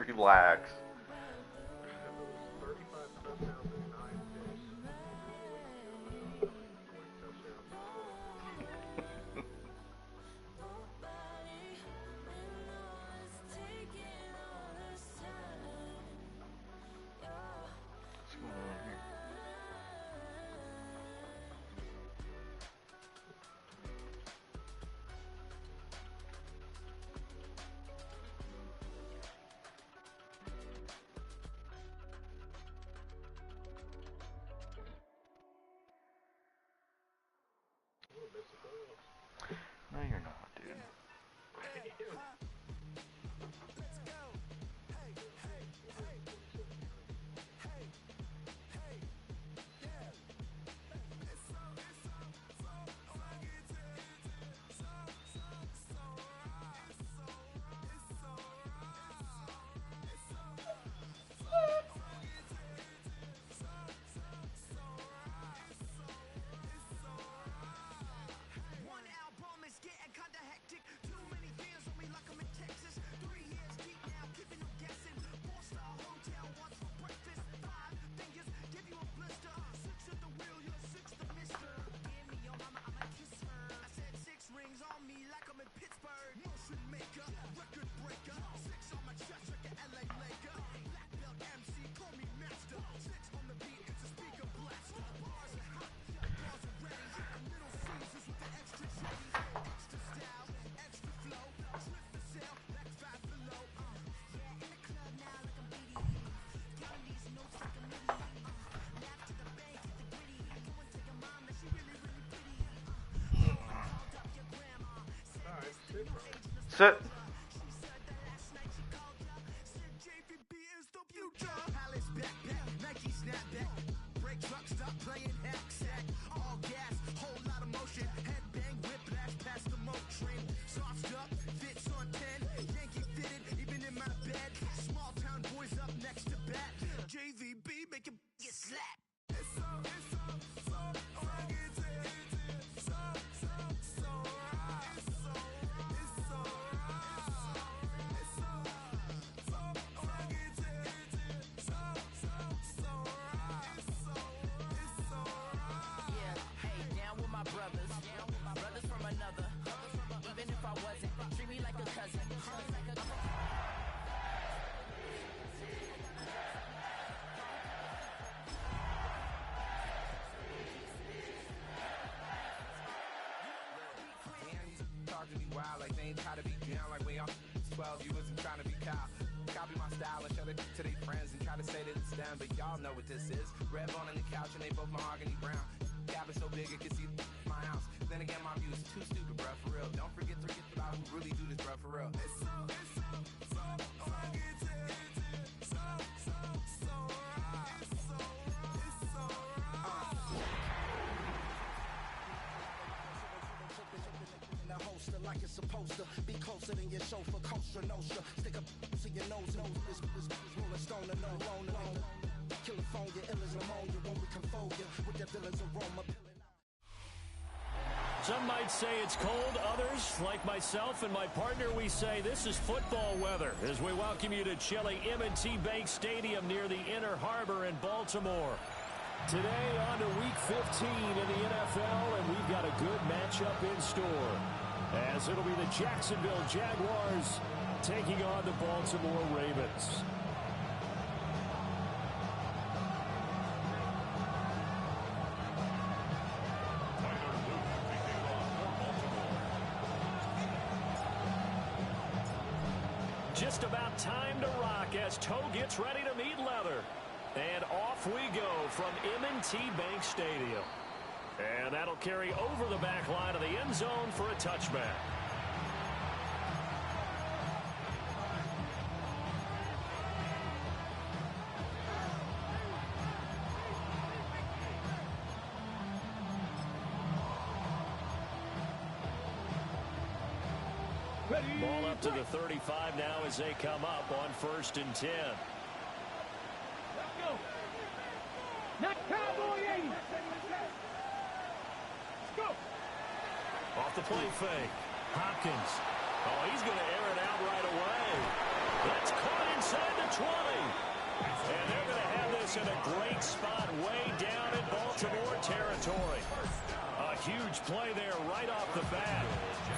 Relax. No, you're not, dude. Sit. Wild, like they ain't try to be down like when y'all 12, you wasn't trying to be cow. Copy my style and show it to their friends and try to say that it's them, but y'all know what this is. Red bone on the couch and they both mahogany brown. Cabin so big it can see my house. Then again, my view is too stupid, bruh, for real. Don't forget about who really do this, bruh, for real. Like it's supposed to be closer than your chauffeur, Costa Nostra. Stick up to your nose, this rolling stone and no loner. Kill the phone, your ill as pneumonia when we confold you with that villain's aroma. Some might say it's cold, others, like myself and my partner, we say this is football weather as we welcome you to chilly M&T Bank Stadium near the Inner Harbor in Baltimore. Today on to Week 15 in the NFL, and we've got a good matchup in store, as it'll be the Jacksonville Jaguars taking on the Baltimore Ravens. Just about time to rock as Toe gets ready to meet leather. And off we go from M&T Bank Stadium. And that'll carry over the back line of the end zone for a touchback. Ball up to the 35 now as they come up on 1st and 10. Let's go. Not Cowboy 80. Let's go. Off the play fake. Hopkins. Oh, he's going to air it out right away. That's caught inside the this in a great spot way down in Baltimore territory. A huge play there right off the bat.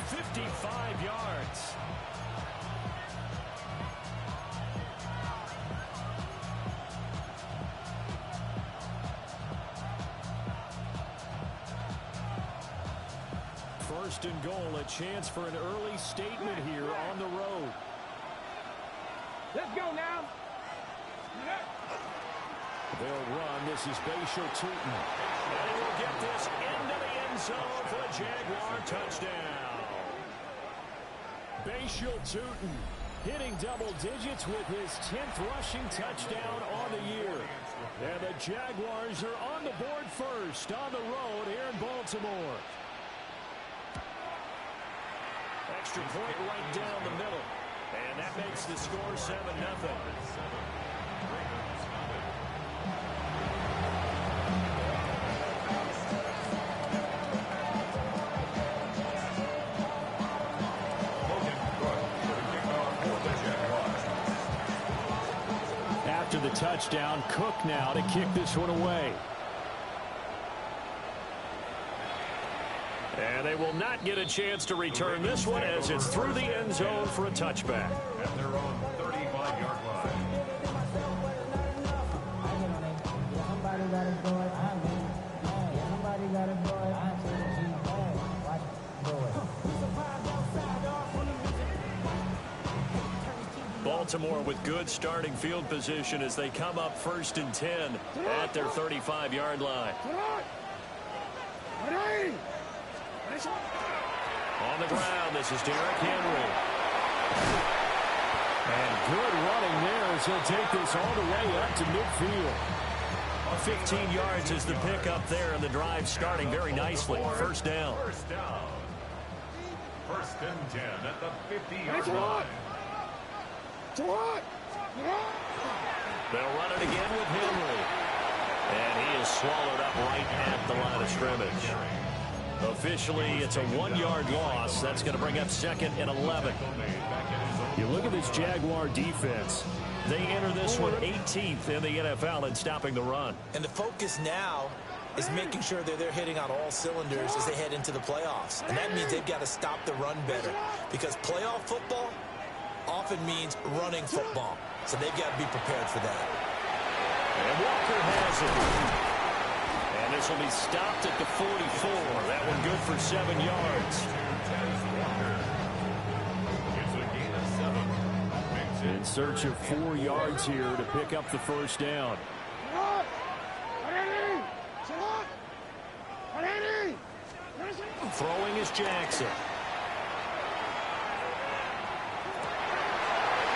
55 yards. First and goal, a chance for an early statement here on the road. Let's go now. They'll run. This is Bashal Tootin. And he will get this into the end zone for a Jaguar touchdown. Bashal Tootin hitting double digits with his 10th rushing touchdown on the year. And the Jaguars are on the board first on the road here in Baltimore. Extra point right down the middle. And that makes the score 7-0. After the touchdown, Cook now to kick this one away. And they will not get a chance to return this one as it's through the end zone for a touchback. At their own 35-yard line. Baltimore with good starting field position as they come up 1st and 10 at their 35-yard line. On the ground, this is Derrick Henry. And good running there as he'll take this all the way up to midfield. 15 yards is the pickup there, and the drive starting very nicely. First down. First down. 1st and 10 at the 50-yard line. They'll run it again with Henry. And he is swallowed up right at the line of scrimmage. Officially, it's a 1-yard loss. That's going to bring up 2nd and 11. You look at this Jaguar defense. They enter this one 18th in the NFL in stopping the run. And the focus now is making sure that they're hitting on all cylinders as they head into the playoffs. And that means they've got to stop the run better. Because playoff football often means running football. So they've got to be prepared for that. And Walker has it. And this will be stopped at the 44. That one good for 7 yards. In search of 4 yards here to pick up the first down. Throwing is Jackson.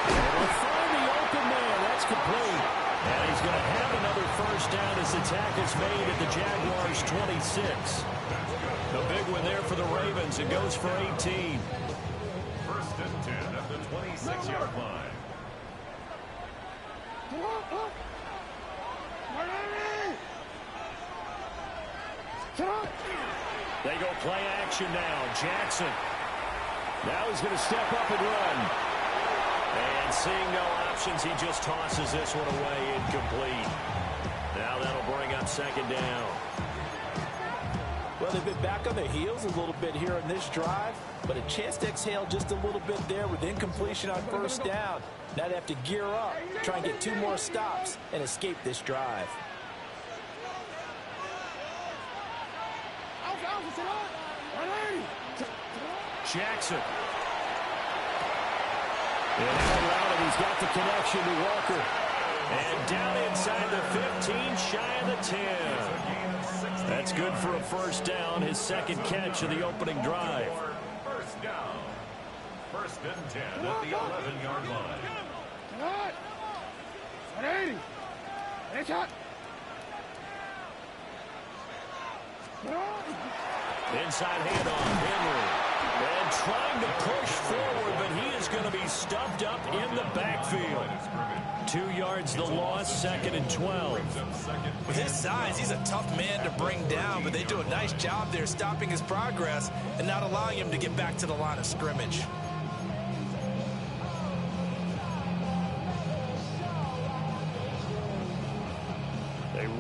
And we'll find the open man. That's complete. And he's going to have another first down as the tackle's made at the Jaguars' 26. The big one there for the Ravens. It goes for 18. 1st and 10 at the 26-yard line. They go play action now. Jackson. Now he's going to step up and run. And seeing no options, he just tosses this one away incomplete. Now that'll bring up 2nd down. Well, they've been back on their heels a little bit here in this drive, but a chance to exhale just a little bit there with incompletion on first down. Now they have to gear up, try and get 2 more stops, and escape this drive. Jackson. And around it, he's got the connection to Walker. And down inside the 15, shy of the 10. That's good for a first down, his 2nd catch of the opening drive. First down. 1st and 10 at the 11-yard line. Inside handoff, Henry. And trying to push forward, but he is going to be stuffed up in the backfield. 2 yards the loss, 2nd and 12. With his size, he's a tough man to bring down, but they do a nice job there stopping his progress and not allowing him to get back to the line of scrimmage.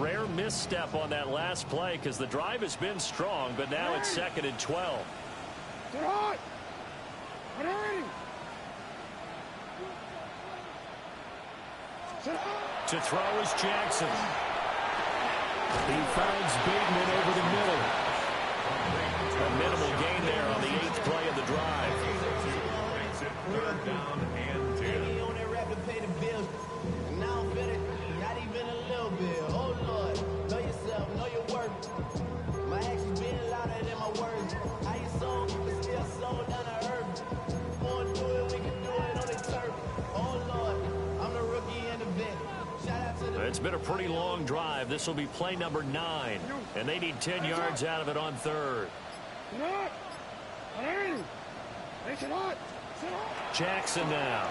rare misstep on that last play because the drive has been strong, but now it's 2nd and 12. To throw is Jackson. He finds Bateman over the middle. A minimal gain there on the 8th play of the drive. Makes it 3rd down and 10. On that rap to pay the bills. And now I'm fit it, not even a little bit. Oh Lord, know yourself, know your worth. My actions being louder than my words. How you sold, but still sold down to earth. Wanna do it, we can do it on the turf. Oh Lord, I'm the rookie and the vet. Shout out to the... It's been a pretty long drive. This will be play number 9, and they need 10 yards out of it on 3rd. Jackson now.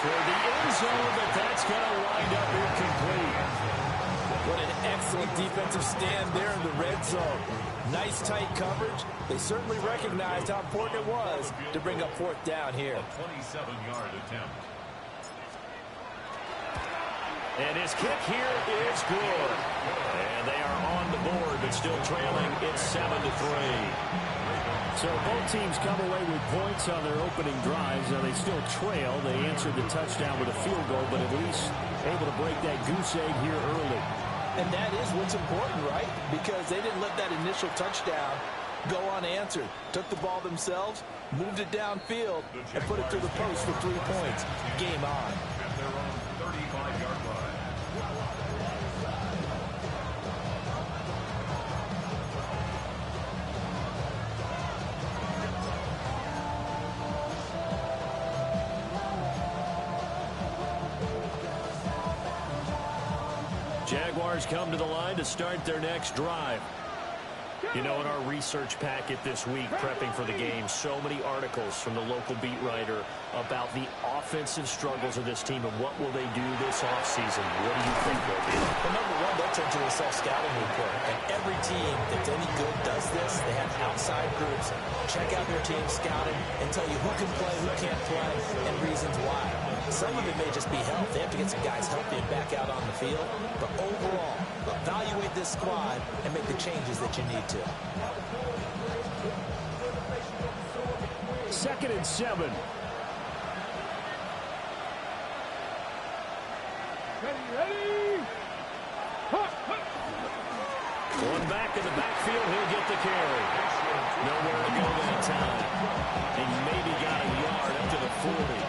Toward the end zone, but that's going to wind up incomplete. What an excellent defensive stand there in the red zone. Nice tight coverage. They certainly recognized how important it was to bring up 4th down here. A 27-yard attempt. And his kick here is good. And they are on the board, but still trailing. It's 7-3. So both teams come away with points on their opening drives. Now they still trail. They answered the touchdown with a field goal, but at least able to break that goose egg here early. And that is what's important, right? Because they didn't let that initial touchdown go unanswered. Took the ball themselves, moved it downfield, and put it through the post for 3 points. Game on. At their own 35-yard line. Jaguars come to the line to start their next drive. You know, in our research packet this week, prepping for the game, so many articles from the local beat writer about the offensive struggles of this team and what will they do this offseason. What do you think they'll do? Well, number one, they'll turn to a self-scouting report. And every team that's any good does this. They have outside groups, check out their team scouting, and tell you who can play, who can't play, and reasons why. Some of it may just be health. They have to get some guys healthy and back out on the field. But overall, evaluate this squad and make the changes that you need to. 2nd and 7. Ready. Going back in the backfield, he'll get the carry. Nowhere to go that time. He maybe got a yard up to the 40.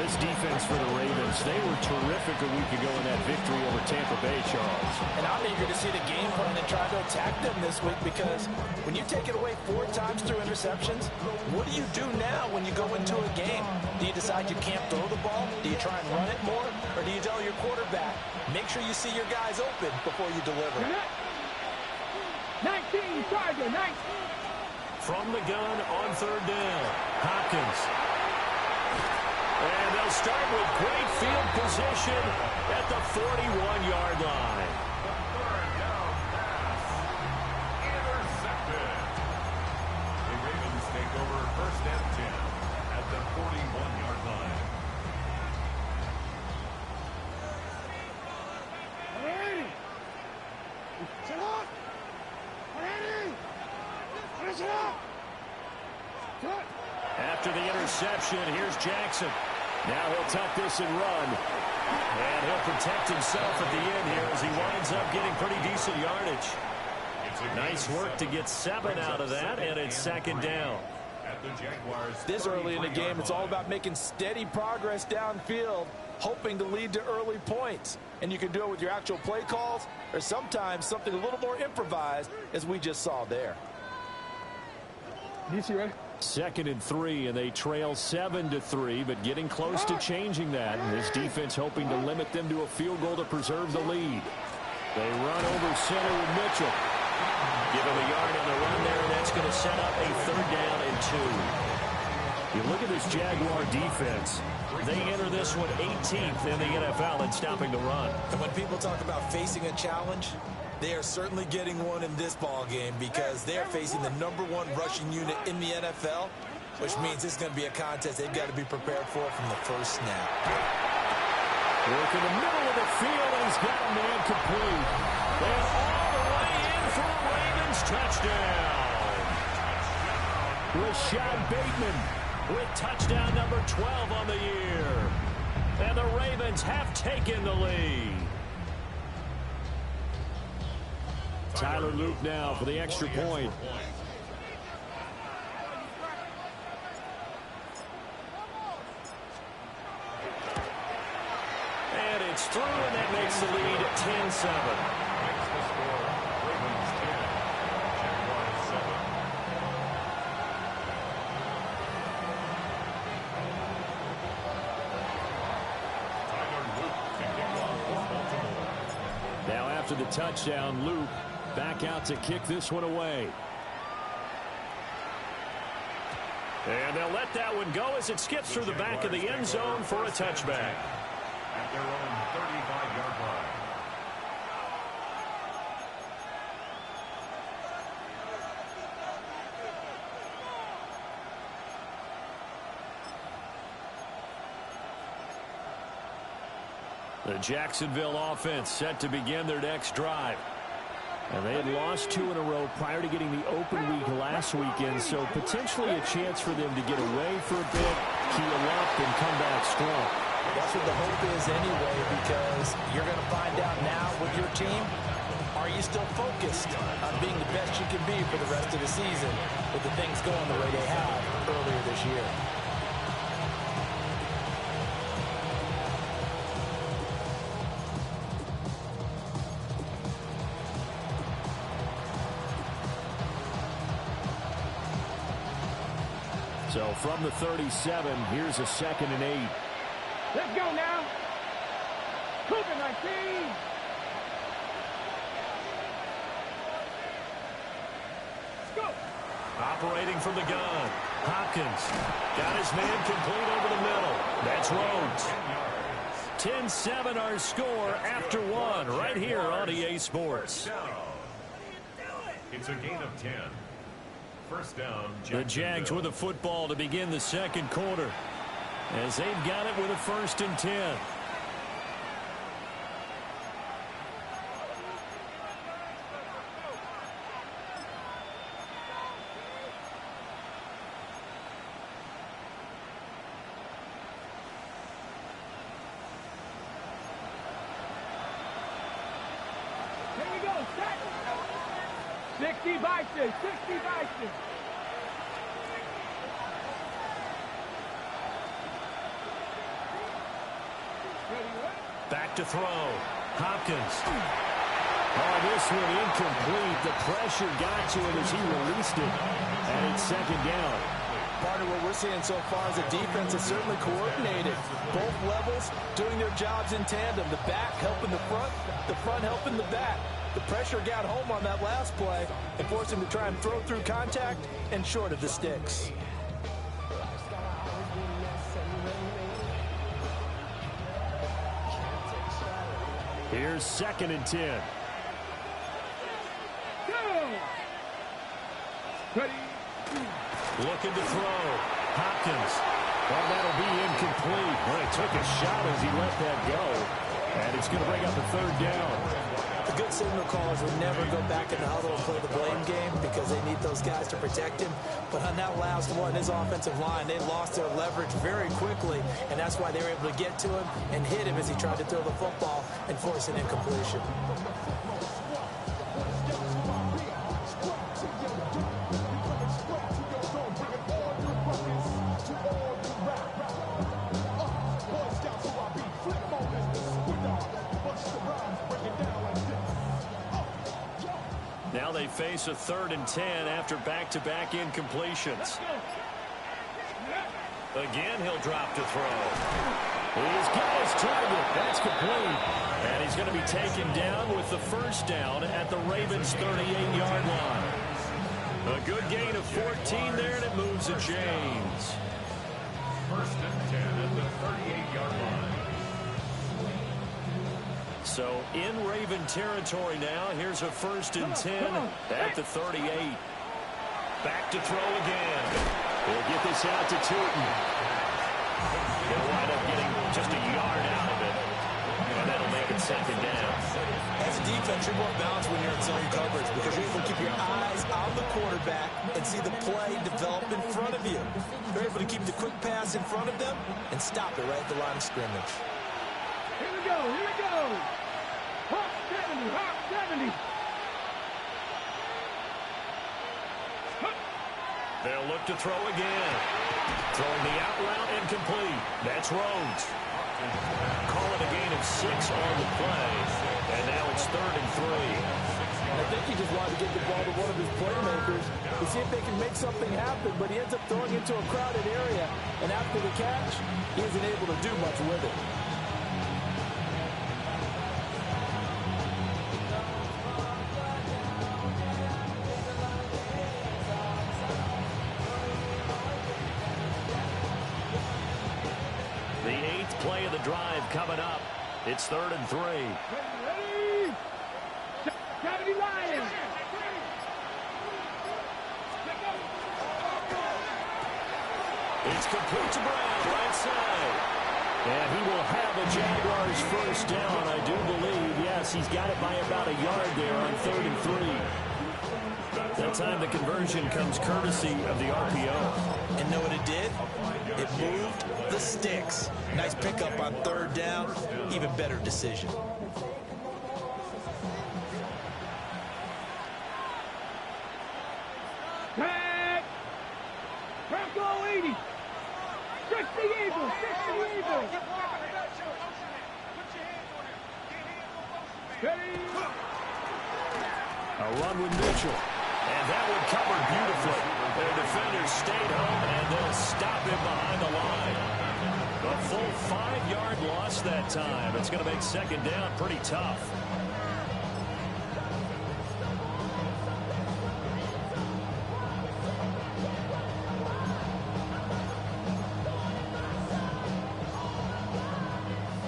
This defense for the Ravens, they were terrific a week ago in that victory over Tampa Bay, Charles. And I'm eager to see the game plan and try to attack them this week, because when you take it away 4 times through interceptions, what do you do now when you go into a game? Do you decide you can't throw the ball? Do you try and run it more? Or do you tell your quarterback, make sure you see your guys open before you deliver? 19, Tiger, 19. From the gun on 3rd down, Hopkins. And they'll start with great field position at the 41-yard line. The 3rd down pass. Intercepted. The Ravens take over 1st and 10 at the 41-yard line. Ready. Sit up. Ready. Finish it up. Cut. After the interception, here's Jackson. Now he'll tuck this and run. And he'll protect himself at the end here as he winds up getting pretty decent yardage. Nice work to get 7 out of that, and it's 2nd down. At the Jaguars' This early in the game, it's all about making steady progress downfield, hoping to lead to early points. And you can do it with your actual play calls, or sometimes something a little more improvised, as we just saw there. DC, ready? 2nd and 3, and they trail 7-3, but getting close to changing that. And this defense hoping to limit them to a field goal to preserve the lead. They run over center with Mitchell. Give him a yard on the run there, and that's going to set up a 3rd down and 2. You look at this Jaguar defense. They enter this one 18th in the NFL in stopping the run. And when people talk about facing a challenge, they are certainly getting one in this ball game, because they're facing the #1 rushing unit in the NFL, which means it's going to be a contest they've got to be prepared for from the first snap. Work in the middle of the field, and he's got a man complete. And all the way in for a Ravens touchdown. Rashad Bateman with touchdown number 12 on the year. And the Ravens have taken the lead. Tyler Luke now for the extra point. And it's through, and that makes the lead 10-7. Now after the touchdown, Luke back out to kick this one away. And they'll let that one go as it skips through the back of the end zone for a touchback. At their own 35-yard line. The Jacksonville offense set to begin their next drive. And they had lost 2 in a row prior to getting the open week last weekend, so potentially a chance for them to get away for a bit, heal up, and come back strong. That's what the hope is anyway, because you're going to find out now with your team, are you still focused on being the best you can be for the rest of the season with the things going the way they have earlier this year? So from the 37, here's a 2nd and 8. Let's go now. COVID-19. Go. Operating from the gun. Hopkins got his man complete over the middle. That's Rhodes. 10-7 our score after 1 right here on EA Sports. It's a gain of 10. First down, The Jags with the football to begin the second quarter, as they've got it with a 1st and 10. Here we go. Set. 60 Bison. 60 Bison. Back to throw. Hopkins. Oh, this one incomplete. The pressure got to him as he released it. And it's 2nd down. Part of what we're seeing so far is the defense is certainly coordinated. Both levels doing their jobs in tandem. The back helping the front helping the back. The pressure got home on that last play and forced him to try and throw through contact and short of the sticks. Here's 2nd and 10. Ready. Looking to throw. Hopkins. Well, that'll be incomplete. Well, he took a shot as he let that go. And it's going to bring up a 3rd down. The good signal callers would never go back in the huddle and play the blame game because they need those guys to protect him. But on that last one, his offensive line, they lost their leverage very quickly, and that's why they were able to get to him and hit him as he tried to throw the football and force an incompletion. Now they face a 3rd and 10 after back-to-back incompletions. Again, he'll drop to throw. He's got his target. That's complete. And he's going to be taken down with the 1st down at the Ravens' 38-yard line. A good gain of 14 there, and it moves the chains. 1st and 10 at the 38-yard line. So in Raven territory now. Here's a 1st and 10 at the 38. Back to throw again. He'll get this out to Tootin. He'll wind up getting just a yard out of it. And that'll make it second down. As a defense, you're more balanced when you're in zone coverage because you're able to keep your eyes on the quarterback and see the play develop in front of you. You're able to keep the quick pass in front of them and stop it right at the line of scrimmage. Here we go, here we go. Hawk 70, Hawk 70. They'll look to throw again. Throwing the out route incomplete. That's Rhodes. Call it a gain of 6 on the play. And now it's 3rd and 3. I think he just wanted to get the ball to one of his playmakers to see if they can make something happen, but he ends up throwing into a crowded area. And after the catch, he isn't able to do much with it. The 8th play of the drive coming up. It's 3rd and 3. Ready? 70 Lions. It's complete to Brown, right side. And he will have a Jaguars first down, I do believe. Yes, he's got it by about a yard there on 3rd and 3. That time the conversion comes courtesy of the RPO. And know what it did? It moved the sticks. Nice pickup on 3rd down. Even better decision. Tag. Bronco 80. 60 Eagles, 60 Eagles. Ready? A run with Mitchell. And that one covered beautifully. Their defenders stayed home, and they'll stop him behind the line. A full 5-yard loss that time. It's going to make 2nd down pretty tough.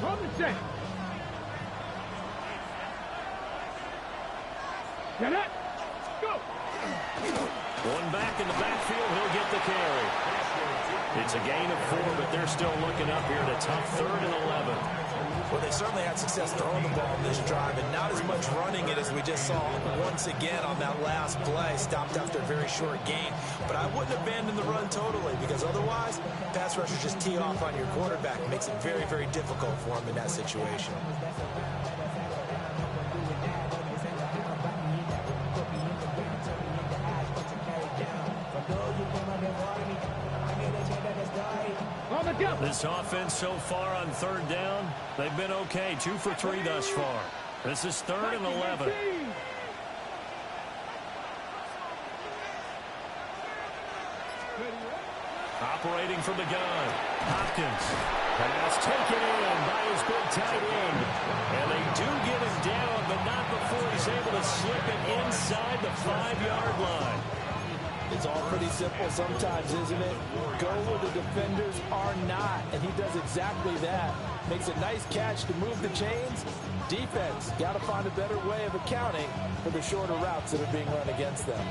On the set. Get it. Go. One back in the backfield, he'll get the carry. It's a gain of 4, but they're still looking up here at a tough 3rd and 11. Well, they certainly had success throwing the ball in this drive, and not as much running it as we just saw once again on that last play. Stopped after a very short gain. But I wouldn't abandon the run totally, because otherwise, pass rushers just tee off on your quarterback. It makes it very, very difficult for him in that situation. This offense so far on 3rd down, they've been okay. 2 for 3 thus far. This is 3rd and 11. Operating from the gun. Hopkins. Pass taken in by his big tight end. And they do get him down, but not before he's able to slip it inside the 5-yard line. It's all pretty simple sometimes, isn't it? Go where the defenders are not, and he does exactly that. Makes a nice catch to move the chains. Defense got to find a better way of accounting for the shorter routes that are being run against them.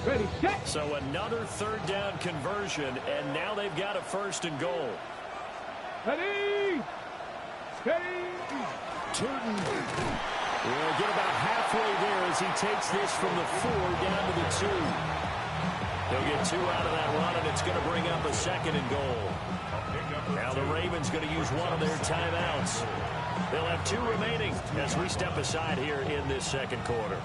Ready, set. So another 3rd down conversion, and now they've got a 1st and goal. Ready. Ready. Turton will get about halfway there as he takes this from the 4 down to the 2. He'll get 2 out of that run, and it's going to bring up a 2nd and goal. Now the Ravens going to use one of their timeouts. They'll have 2 remaining as we step aside here in this 2nd quarter.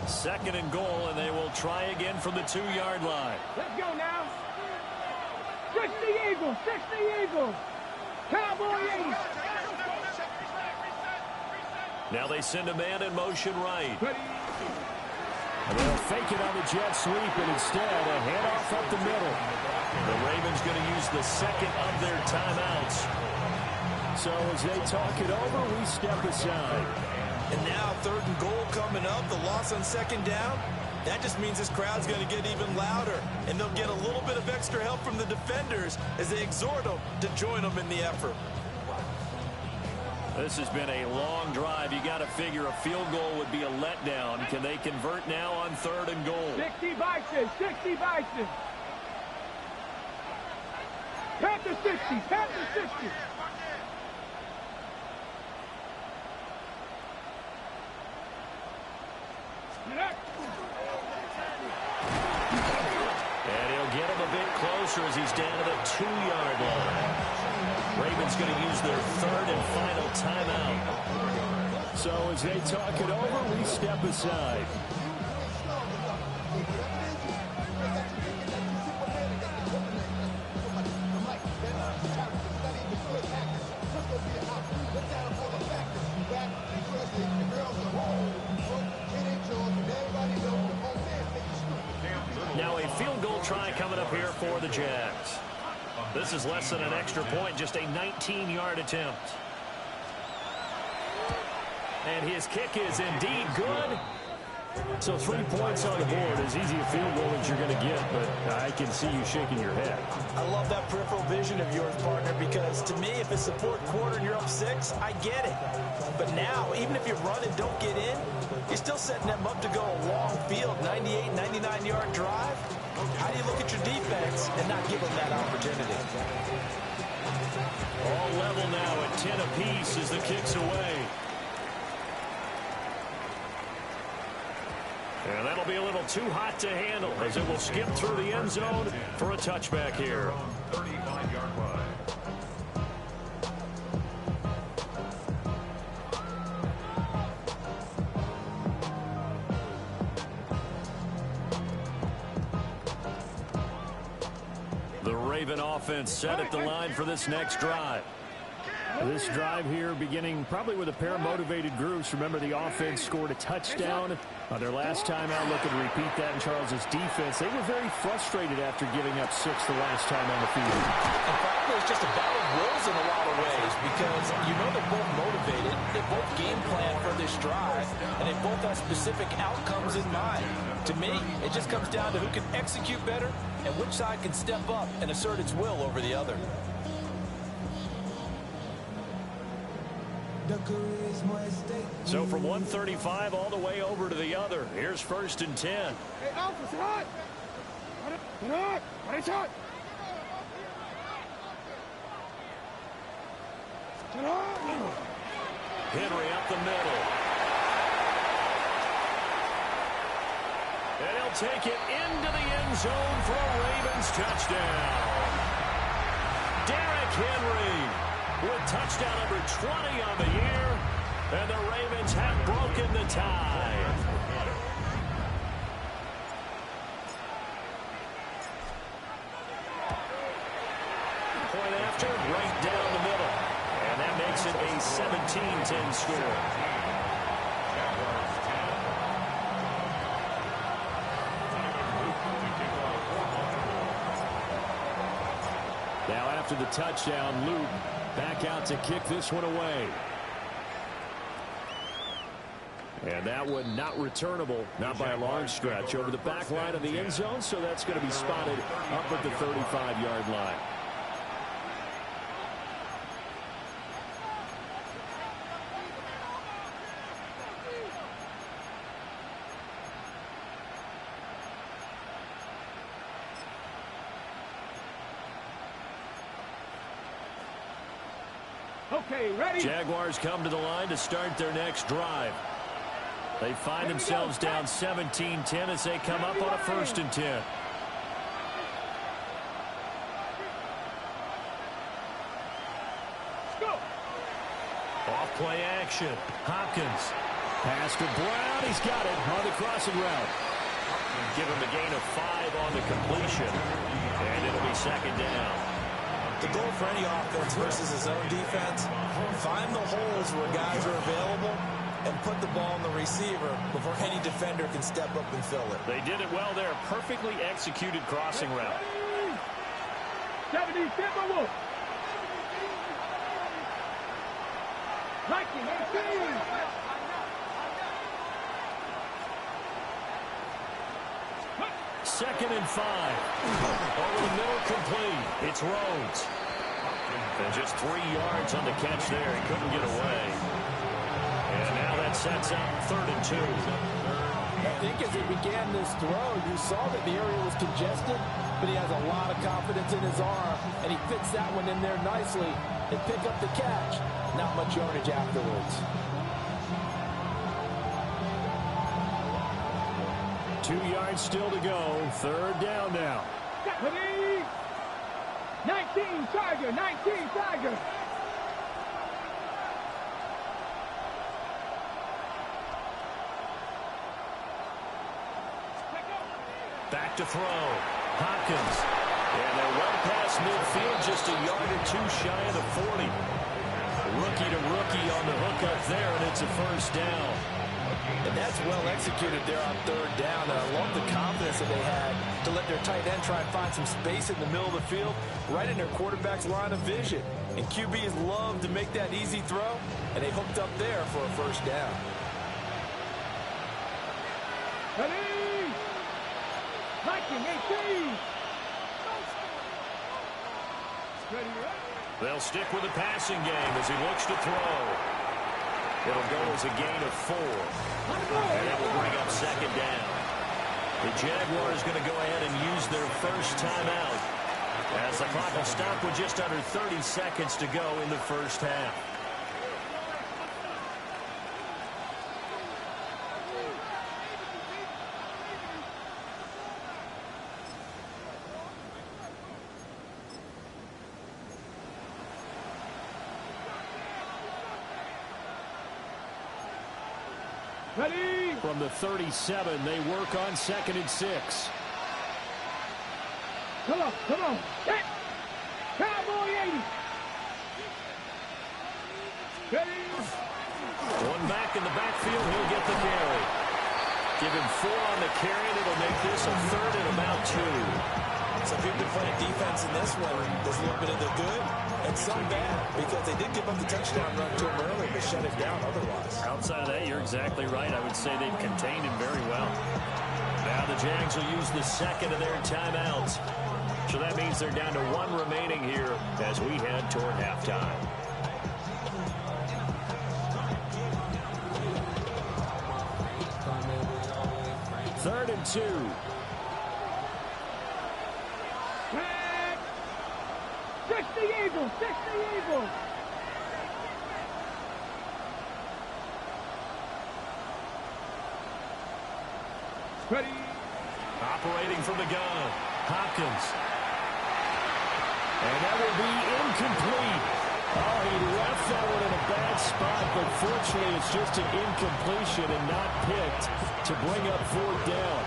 Second and goal, and they will try again from the 2-yard line. Let's go now. 60 Eagles, 60 Eagles. Cowboy 80. Now they send a man in motion right. And they'll fake it on the jet sweep, and instead a handoff up the middle. The Ravens going to use the 2nd of their timeouts. So as they talk it over, we step aside. And now 3rd and goal coming up. The loss on 2nd down. That just means this crowd's going to get even louder. And they'll get a little bit of extra help from the defenders as they exhort them to join them in the effort. This has been a long drive. You got to figure a field goal would be a letdown. Can they convert now on 3rd and goal? 60 Bison, 60 Bison. Panther 60, Panther 60. And he'll get him a bit closer as he's down to the 2-yard line. Ravens going to use their 3rd and final timeout. So as they talk it over, we step aside. Now a field goal try coming up here for the Jags. This is less than an extra point, just a 19-yard attempt. And his kick is indeed good. So 3 points on the board, as easy a field goal as you're going to get, but I can see you shaking your head. I love that peripheral vision of yours, partner, because to me, if it's the 4th quarter and you're up 6, I get it. But now, even if you run and don't get in, you're still setting them up to go a long field, 98, 99-yard drive. How do you look at your defense and not give them that opportunity? All level now at 10 apiece as the kick's away. And that'll be a little too hot to handle as it will skip through the end zone for a touchback here. 35-yard line. The Raven offense set at the line for this next drive. This drive here beginning probably with a pair of motivated groups. Remember, the offense scored a touchdown their last time out. Looking to repeat that in Charles's defense. They were very frustrated after giving up 6 the last time on the field. And frankly, it's just a battle of wills in a lot of ways because you know they're both motivated. They both game plan for this drive, and they both have specific outcomes in mind. To me, it just comes down to who can execute better and which side can step up and assert its will over the other. So from 135 all the way over to the other. Here's 1st and 10. Hey, Alpha, sit hot. Sit hot. It's hot. Sit hot. Henry up the middle. And he'll take it into the end zone for a Ravens touchdown. Derrick Henry with touchdown number 20 on the year. And the Ravens have broken the tie. Point after, right down the middle. And that makes it a 17-10 score. Now after the touchdown, Luke back out to kick this one away. And that one not returnable, not by a long stretch, over the back line of the end zone, so that's going to be spotted up at the 35-yard line. Okay, ready? Jaguars come to the line to start their next drive. They find themselves down 17-10 as they come up on a 1st and 10. Off play action. Hopkins. Pass to Brown. He's got it on the crossing route. Give him a gain of 5 on the completion. And it'll be 2nd down. The goal for any offense versus his own defense, find the holes where guys are available and put the ball on the receiver before any defender can step up and fill it. They did it well there. Perfectly executed crossing route. 70, Viking, 18. Second and 5. Over the middle, complete. It's Rhodes. And just 3 yards on the catch there. He couldn't get away. And now that sets up 3rd and 2. I think as he began this throw, you saw that the area was congested, but he has a lot of confidence in his arm, and he fits that one in there nicely and pick up the catch. Not much yardage afterwards. 2 yards still to go. 3rd down now. 19 Charger, 19 Charger. Back to throw. Hopkins. And they're well past midfield, just a yard or 2 shy of the 40. Rookie to rookie on the hook up there, and it's a 1st down. And that's well executed there on 3rd down. And I love the confidence that they had to let their tight end try and find some space in the middle of the field, right in their quarterback's line of vision. And QBs love to make that easy throw, and they hooked up there for a 1st down. Ready? Viking, 18. Ready, They'll stick with the passing game as he looks to throw. It'll go as a gain of 4. And that will bring up 2nd down. The Jaguars going to go ahead and use their first timeout as the clock will stop with just under 30 seconds to go in the 1st half. Ready? From the 37, they work on 2nd and 6. Come on, come on. Set. Cowboy 80. Ready? One back in the backfield, he'll get the carry. Give him 4 on the carry, and it'll make this a 3rd and about 2. So if you've been playing defense in this one, there's a little bit of the good and some bad, because they did give up the touchdown run to him early, but shut it down otherwise. Outside of that, you're exactly right. I would say they've contained him very well. Now the Jags will use the 2nd of their timeouts. So that means they're down to 1 remaining here as we head toward halftime. Third and 2. Red. 60 Eagles, 60 Eagles. Ready. Operating from the gun, Hopkins. And that will be incomplete. Oh, he left that one in a bad spot, but fortunately it's just an incompletion and not picked to bring up 4th down.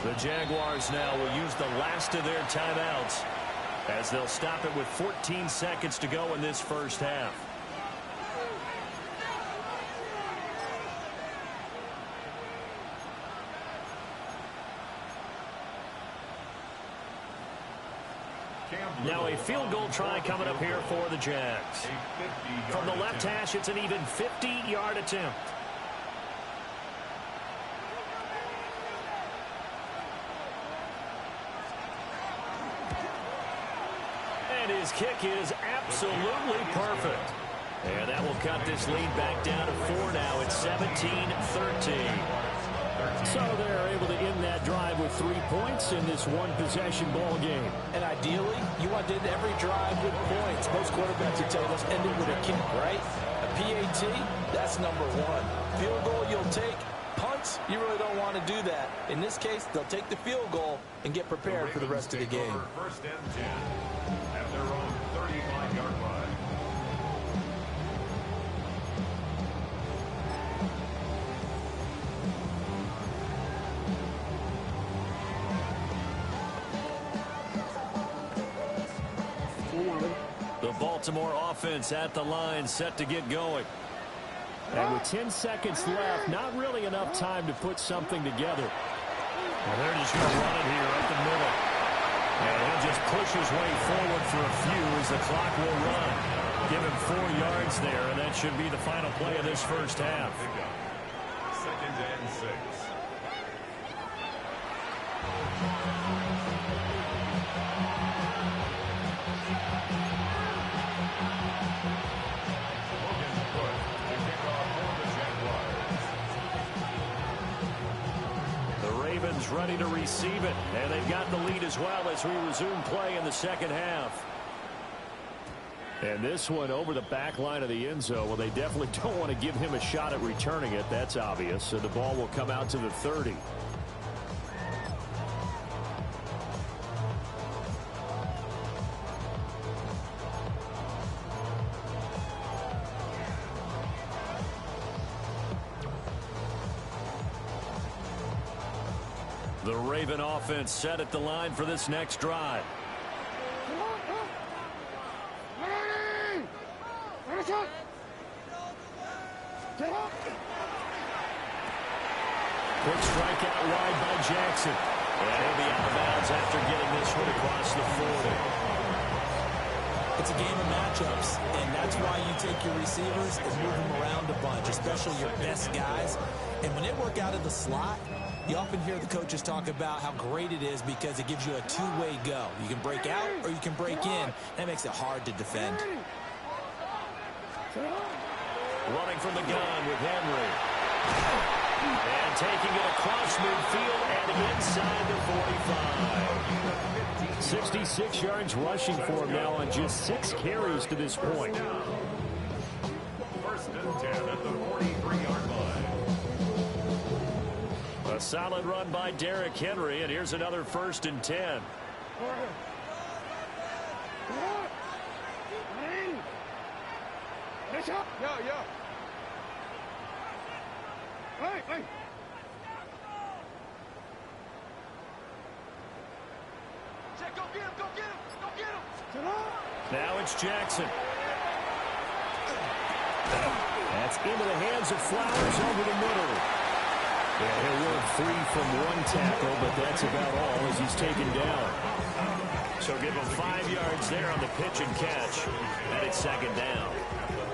The Jaguars now will use the last of their timeouts as they'll stop it with 14 seconds to go in this 1st half. Now a field goal try coming up here for the Jags. From the left hash, it's an even 50-yard attempt. And his kick is absolutely perfect. And that will cut this lead back down to 4 now. It's 17-13. So they're able to end that drive with 3 points in this one-possession ball game. And ideally, you want to end every drive with points. Most quarterbacks would tell you, let's end it with a kick, right? A PAT, that's number 1. Field goal you'll take. Punts, you really don't want to do that. In this case, they'll take the field goal and get prepared for the rest of the game. 1st and 10 at their own 35-yard line. Baltimore offense at the line, set to get going. And with 10 seconds left, not really enough time to put something together. Well, they're just going to run it here up the middle. And he'll just push his way forward for a few as the clock will run. Give him 4 yards there, and that should be the final play of this first half. 2nd and 6. Ready to receive it, and they've got the lead as well as we resume play in the second half. And this one over the back line of the end zone. Well, they definitely don't want to give him a shot at returning it. That's obvious. So the ball will come out to the 30. The Raven offense set at the line for this next drive. Quick strike out wide by Jackson. And he'll be out of bounds after getting this one across the 40. It's a game of matchups, and that's why you take your receivers and move them around a bunch, especially your best guys. And when they work out of the slot, you often hear the coaches talk about how great it is because it gives you a two-way go. You can break out or you can break in. That makes it hard to defend. Running from the gun with Henry. And taking it across midfield and inside the 45. 66 yards rushing for him now on just 6 carries to this point. 1st and 10 at the 43-yard line. A solid run by Derrick Henry, and here's another 1st and 10. Now it's Jackson. That's into the hands of Flowers over the middle. Yeah, he'll work free from one tackle, but that's about all as he's taken down. So give him 5 yards there on the pitch and catch. And it's 2nd down.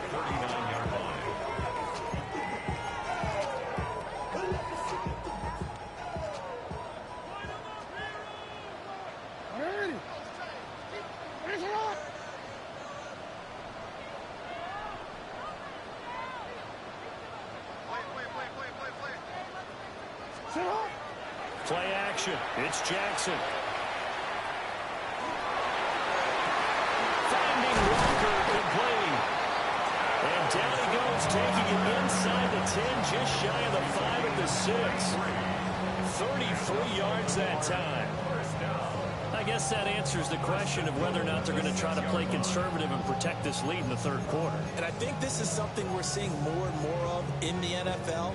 39-yard line. Play action. It's Jackson. Finding Walker complete. And down he goes, taking it inside the 10, just shy of the 5 at the 6. 33 yards that time. I guess that answers the question of whether or not they're going to try to play conservative and protect this lead in the 3rd quarter. And I think this is something we're seeing more and more of in the NFL.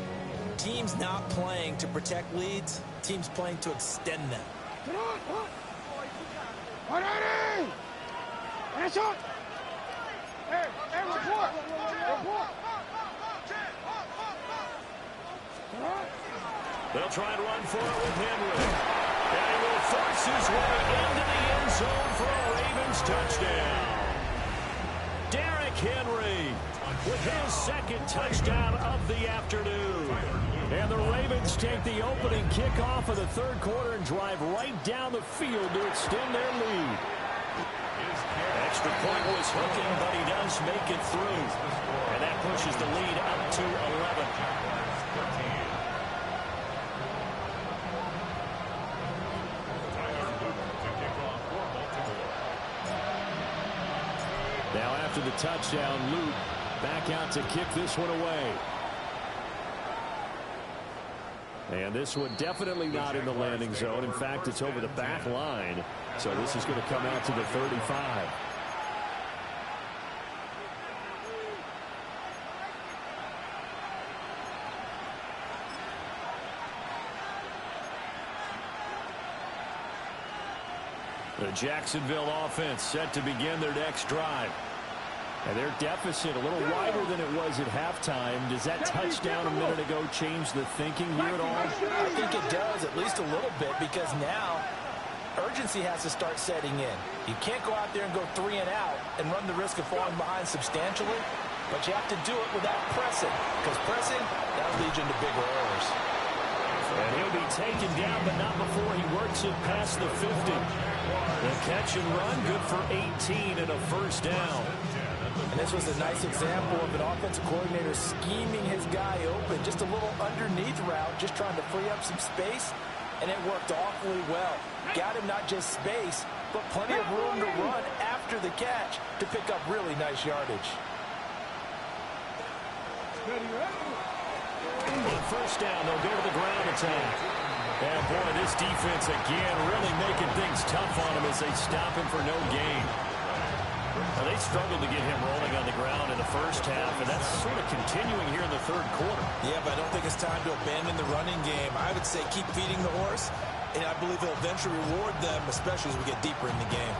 Teams not playing to protect leads, teams playing to extend them. They'll try and run for it with Henry. And he will force his way into the end zone for a Ravens touchdown. Derrick Henry with his 2nd touchdown of the afternoon. And the Ravens take the opening kickoff of the 3rd quarter and drive right down the field to extend their lead. Extra point was hooking, but he does make it through. And that pushes the lead up to 11. Now after the touchdown, Luke back out to kick this one away. And this one definitely not in the landing zone. In fact, it's over the back line. So this is going to come out to the 35. The Jacksonville offense set to begin their next drive. And their deficit a little wider than it was at halftime. Does that touchdown a minute ago change the thinking here at all? I think it does, at least a little bit, because now urgency has to start setting in. You can't go out there and go 3 and out and run the risk of falling behind substantially, but you have to do it without pressing, because pressing, that'll lead you into bigger errors. And he'll be taken down, but not before he works it past the 50. The catch and run, good for 18 and a first down. And this was a nice example of an offensive coordinator scheming his guy open, just a little underneath route, just trying to free up some space, and it worked awfully well. Got him not just space, but plenty of room to run after the catch to pick up really nice yardage. On first down, they'll go to the ground attack. And boy, this defense again really making things tough on him as they stop him for no gain. Now, they struggled to get him rolling on the ground in the first half, and that's sort of continuing here in the third quarter. Yeah, but I don't think it's time to abandon the running game. I would say keep feeding the horse, and I believe he'll eventually reward them, especially as we get deeper in the game.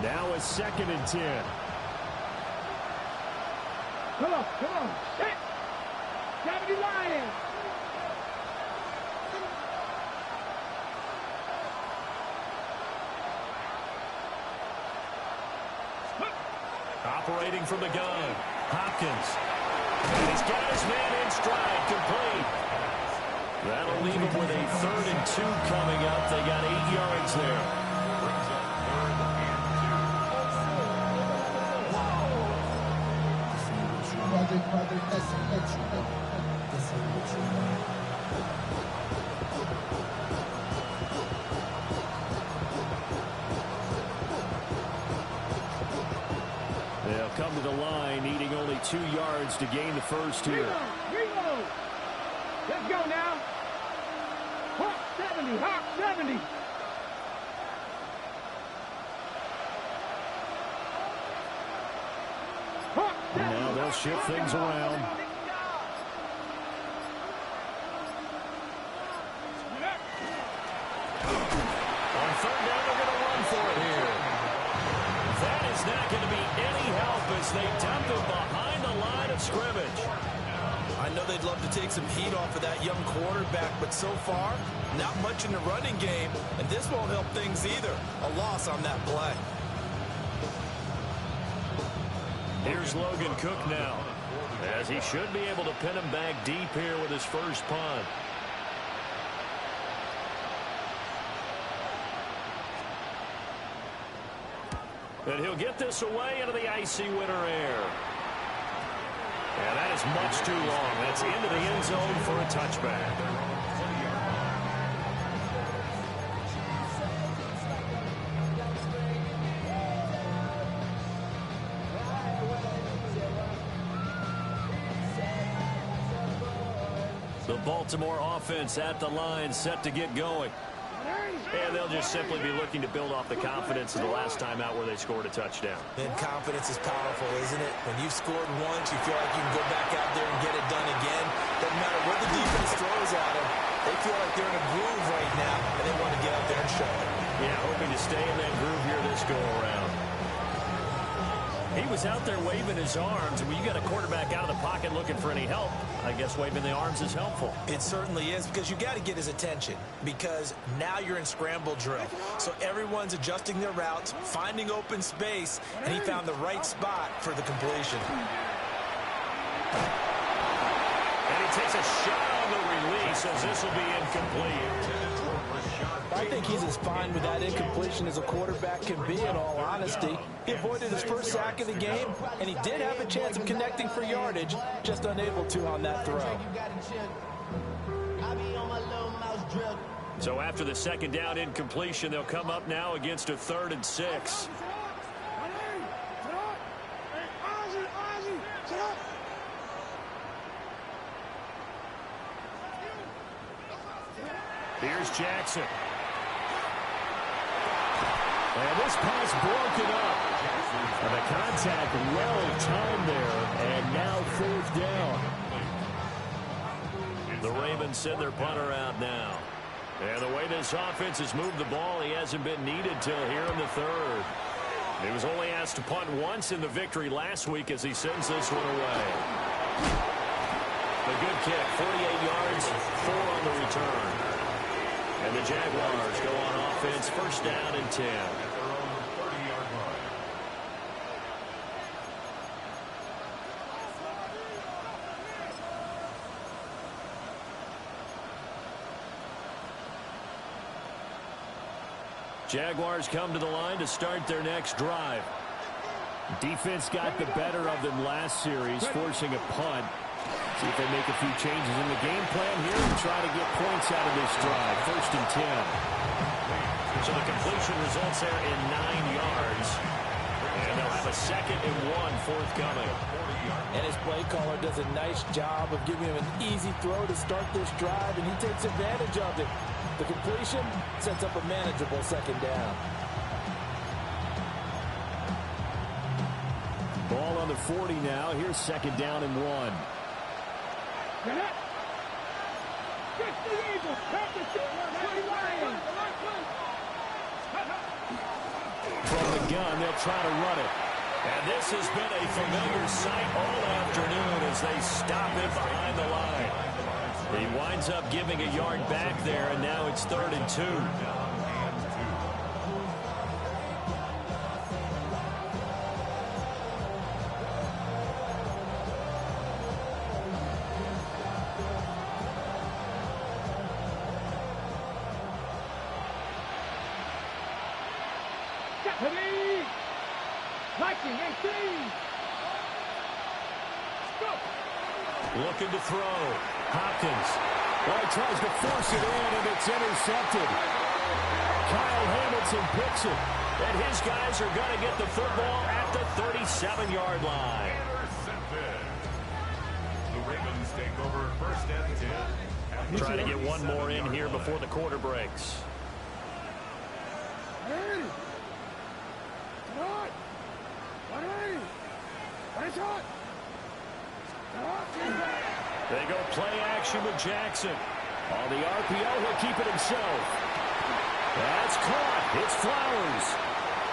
Now a 2nd and 10. Come on, come on. Set. Gravity Lion. Operating from the gun, Hopkins. And he's got his man in stride, complete. That'll leave him with a 3rd and 2 coming up. They got 8 yards there. Brings up 3rd They'll come to the line, needing only 2 yards to gain the first here. Reload. Let's go now. Hawk 70, Hawk 70. Hawk 70. Now they'll shift things around. On 3rd down, they're going to run for it here. That is not going to be any help as they dump him behind the line of scrimmage. I know they'd love to take some heat off of that young quarterback, but so far, not much in the running game, and this won't help things either. A loss on that play. Here's Logan Cook now, as he should be able to pin him back deep here with his first punt. And he'll get this away into the icy winter air. And that is much too long. That's into the end zone for a touchback. The Baltimore offense at the line, set to get going. And they'll just simply be looking to build off the confidence of the last time out where they scored a touchdown. And confidence is powerful, isn't it? When you've scored once, you feel like you can go back out there and get it done again. Doesn't matter what the defense throws at them. They feel like they're in a groove right now, and they want to get out there and show it. Yeah, hoping to stay in that groove here this go-around. He was out there waving his arms. When you got a quarterback out of the pocket looking for any help, I guess waving the arms is helpful. It certainly is, because you got to get his attention, because now you're in scramble drill. So everyone's adjusting their routes, finding open space, and he found the right spot for the completion. And he takes a shot on the release as this will be incomplete. I think he's as fine with that incompletion as a quarterback can be, in all honesty. He avoided his first sack of the game, and he did have a chance of connecting for yardage, just unable to on that throw. So after the 2nd down incompletion, they'll come up now against a 3rd and 6. Here's Jackson. And this pass broken up. And the contact well timed there. And now 4th down. The Ravens send their punter out now. And the way this offense has moved the ball, he hasn't been needed till here in the third. He was only asked to punt once in the victory last week as he sends this one away. A good kick, 48 yards, 4 on the return. And the Jaguars go on offense, first down and 10. Jaguars come to the line to start their next drive. Defense got the better of them last series, forcing a punt. See if they make a few changes in the game plan here and try to get points out of this drive. First and 10. So the completion results there in 9 yards. And they'll have a 2nd and 1 forthcoming. And his play caller does a nice job of giving him an easy throw to start this drive, and he takes advantage of it. The completion sets up a manageable 2nd down. Ball on the 40 now. Here's 2nd down and 1. From the gun, they'll try to run it. And this has been a familiar sight all afternoon as they stop him behind the line. He winds up giving a yard back there, and now it's 3rd and 2. Looking to throw. Hopkins. Well, he tries to force it in, and it's intercepted. Kyle Hamilton picks it. And his guys are going to get the football at the 37-yard line. Intercepted. The Ravens take over first and 10. Trying to get one more in here before the quarter breaks. They go play action with Jackson. On the RPO, he'll keep it himself. That's caught. It's Flowers.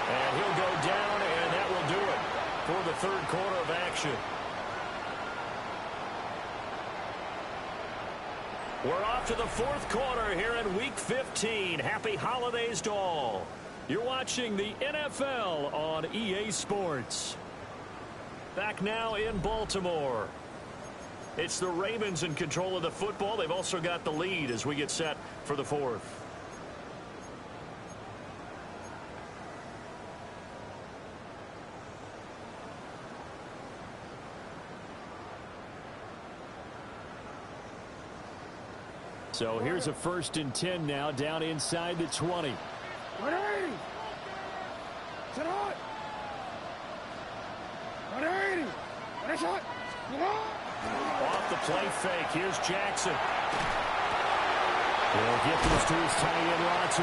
And he'll go down, and that will do it for the 3rd quarter of action. We're off to the 4th quarter here in Week 15. Happy holidays to all. You're watching the NFL on EA Sports. Back now in Baltimore. It's the Ravens in control of the football. They've also got the lead as we get set for the 4th. So here's a 1st and 10 now, down inside the 20. Off the play fake. Here's Jackson. He'll get this to his tight end, Y2.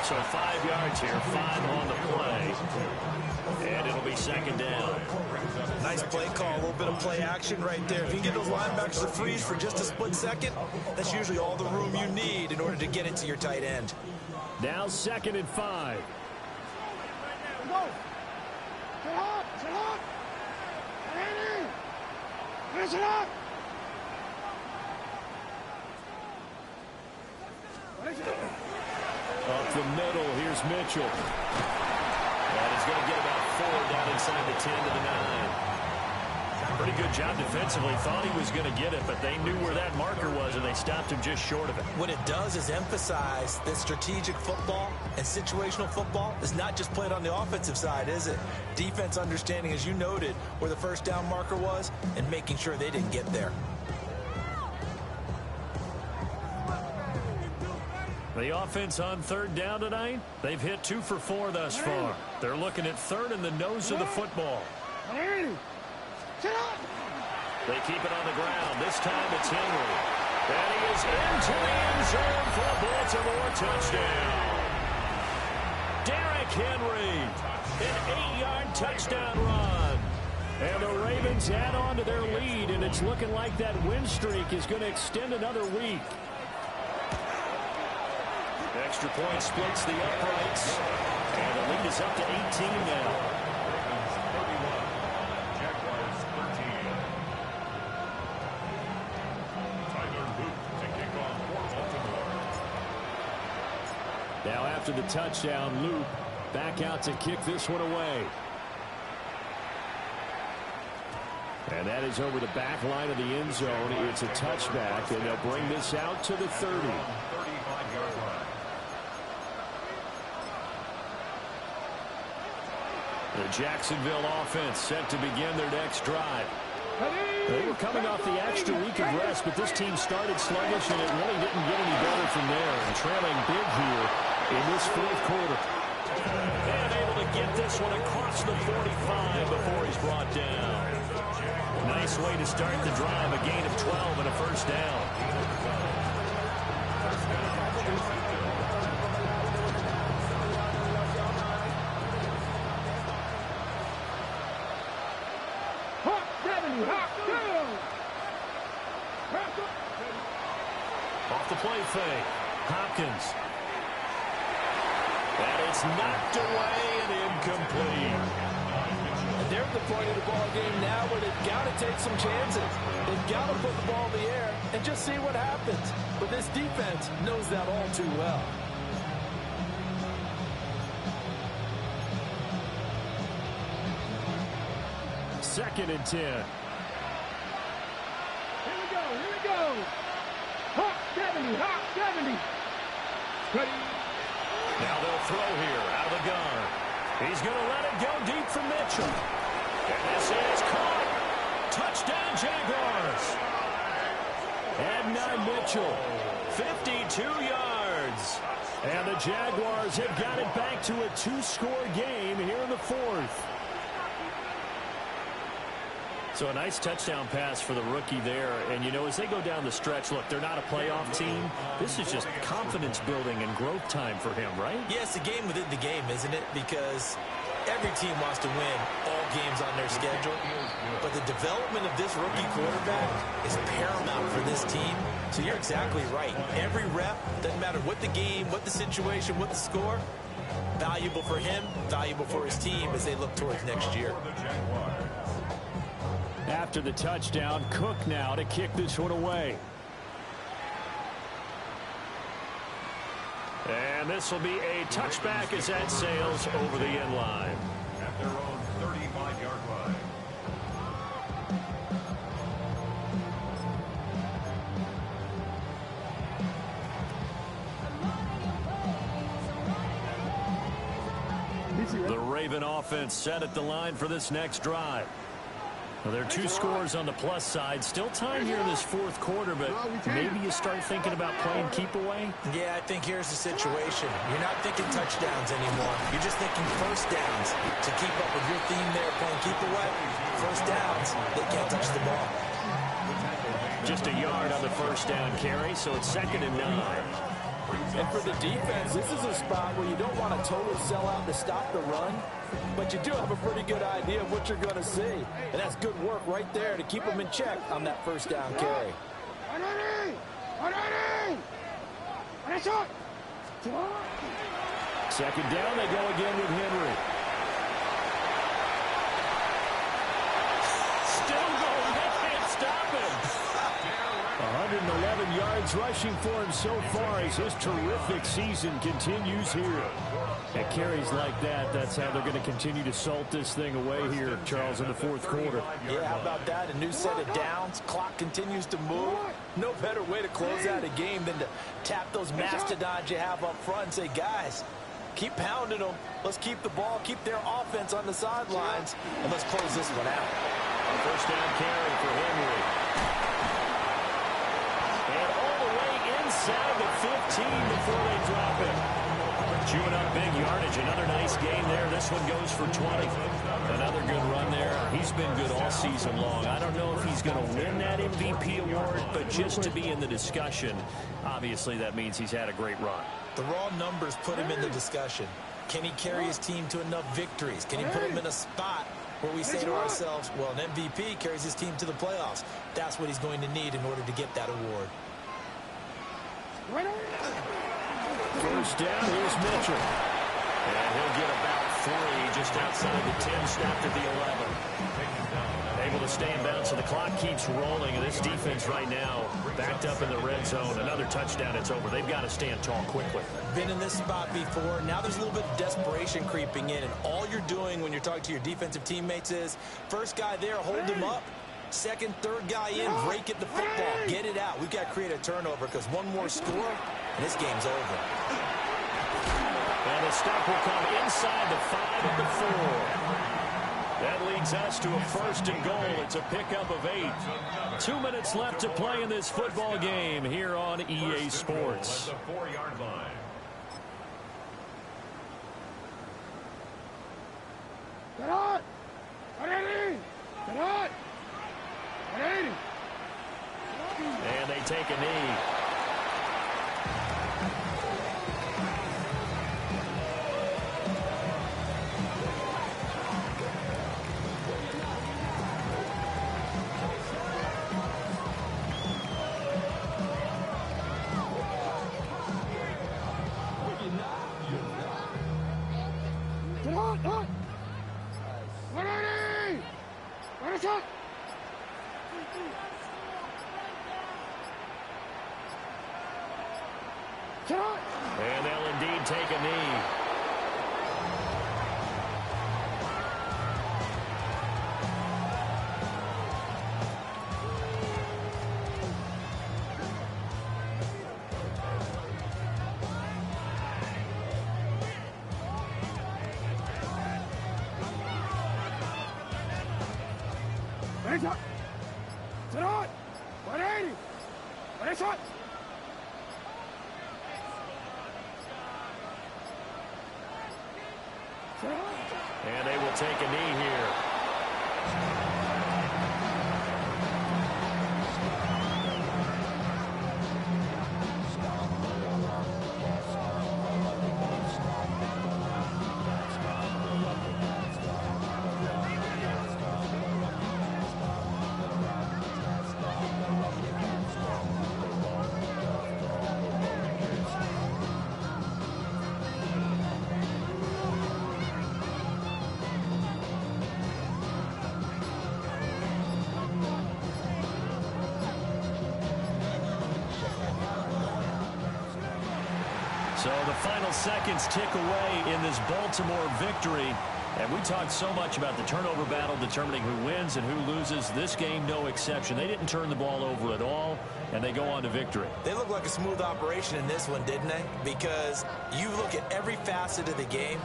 So 5 yards here, 5 on the play. And it'll be 2nd down. Nice play call, a little bit of play action right there. If you can get those linebackers to freeze for just a split second, that's usually all the room you need in order to get it to your tight end. Now 2nd and 5. Up the middle, here's Mitchell. And he's going to get about 4 down inside the 10 to the 9. Pretty good job defensively. Thought he was going to get it, but they knew where that marker was, and they stopped him just short of it. What it does is emphasize that strategic football and situational football is not just played on the offensive side, is it? Defense understanding, as you noted, where the 1st down marker was and making sure they didn't get there. The offense on 3rd down tonight, they've hit 2 for 4 thus far. They're looking at 3rd in the nose of the football. They keep it on the ground. This time it's Henry. And he is into the end zone for a Baltimore touchdown. Derrick Henry, an 8-yard touchdown run. And the Ravens add on to their lead, and it's looking like that win streak is going to extend another week. extra point splits the uprights. And the lead is up to 18 now. Ravens 31, Jaguars 13. Tyler Luke to kick off for Baltimore. Now after the touchdown, Loop back out to kick this one away. And that is over the back line of the end zone. It's a touchback, and they'll bring this out to the 30. 35-yard line. The Jacksonville offense set to begin their next drive. They were coming off the extra week of rest, but this team started sluggish, and it really didn't get any better from there. And trailing big here in this fourth quarter. And able to get this one across the 45 before he's brought down. Nice way to start the drive, a gain of 12 and a first down. Off the play fake, Hopkins. And it's knocked away and incomplete. And they're at the point of the ball game now where they've got to take some chances. They've got to put the ball in the air and just see what happens. But this defense knows that all too well. Second and 10. Here we go. Hawk 70, Hawk 70. Ready. Now they'll throw here out of the gun. He's going to let it go deep for Mitchell. And this is caught. Touchdown, Jaguars. Adnan Mitchell, 52 yards. And the Jaguars have got it back to a two-score game here in the fourth. So a nice touchdown pass for the rookie there. And, you know, as they go down the stretch, look, they're not a playoff team. This is just confidence building and growth time for him, right? Yeah, it's a game within the game, isn't it? Because every team wants to win all games on their schedule. But the development of this rookie quarterback is paramount for this team. So you're exactly right. Every rep, doesn't matter what the game, what the situation, what the score, valuable for him, valuable for his team as they look towards next year. After the touchdown, Cook now to kick this one away. And this will be a touchback as that sails over the end line. At their own 35-yard line. The Raven offense set at the line for this next drive. Well, there are two scores on the plus side. Still time here in this fourth quarter, but maybe you start thinking about playing keep away? Yeah, I think here's the situation. You're not thinking touchdowns anymore. You're just thinking first downs to keep up with your theme there, playing keep away. First downs, they can't touch the ball. Just a yard on the first down carry, so it's 2nd and 9. And for the defense, this is a spot where you don't want a total sellout to stop the run, but you do have a pretty good idea of what you're going to see. And that's good work right there to keep them in check on that first down carry. Second down, they go again with Henry. Still going, they can't stop him. 111 yards rushing for him so far as his terrific season continues here. At carries like that, that's how they're going to continue to salt this thing away here, Charles, in the fourth quarter. Yeah, how about that? A new set of downs. Clock continues to move. No better way to close out a game than to tap those mastodons you have up front and say, guys, keep pounding them. Let's keep the ball, keep their offense on the sidelines, and let's close this one out. A first down carry for Henry. And all the way inside the 15 before they drop it. Chewing up big yardage. Another nice gain there. This one goes for 20. Another good run there. He's been good all season long. I don't know if he's going to win that MVP award, but just to be in the discussion, obviously that means he's had a great run. The raw numbers put him in the discussion. Can he carry his team to enough victories? Can he put him in a spot where we say to ourselves, well, an MVP carries his team to the playoffs. That's what he's going to need in order to get that award. first down. Here's Mitchell. And he'll get about 3 just outside the 10, snapped at the 11. Able to stay in bounds, so the clock keeps rolling. And this defense right now backed up in the red zone. Another touchdown, it's over. They've got to stand tall quickly. Been in this spot before. Now there's a little bit of desperation creeping in. And all you're doing when you're talking to your defensive teammates is, first guy there, hold him up. Second, third guy in, break it the football. Get it out. We've got to create a turnover because one more score, and this game's over. And the stop will come inside the 5 at the 4. That leads us to a 1st and goal. It's a pickup of 8. 2 minutes left to play in this football game here on EA Sports. At the 4-yard line. Get on! 180! Get on! 180! And they take a knee. Get on! 180! What is it? Get on! And they'll indeed take a knee. Hands up! Sit on! 180! What is it? Sit on! And they will take a knee here. So the final seconds tick away in this Baltimore victory. And we talked so much about the turnover battle determining who wins and who loses. This game, no exception. They didn't turn the ball over at all, and they go on to victory. They look like a smooth operation in this one, didn't they? Because you look at every facet of the game,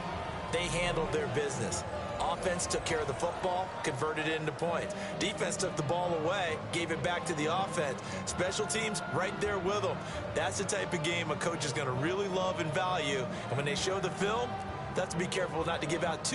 they handled their business. Offense took care of the football, converted it into points. Defense took the ball away, gave it back to the offense. Special teams right there with them. That's the type of game a coach is going to really love and value. And when they show the film, they have to be careful not to give out too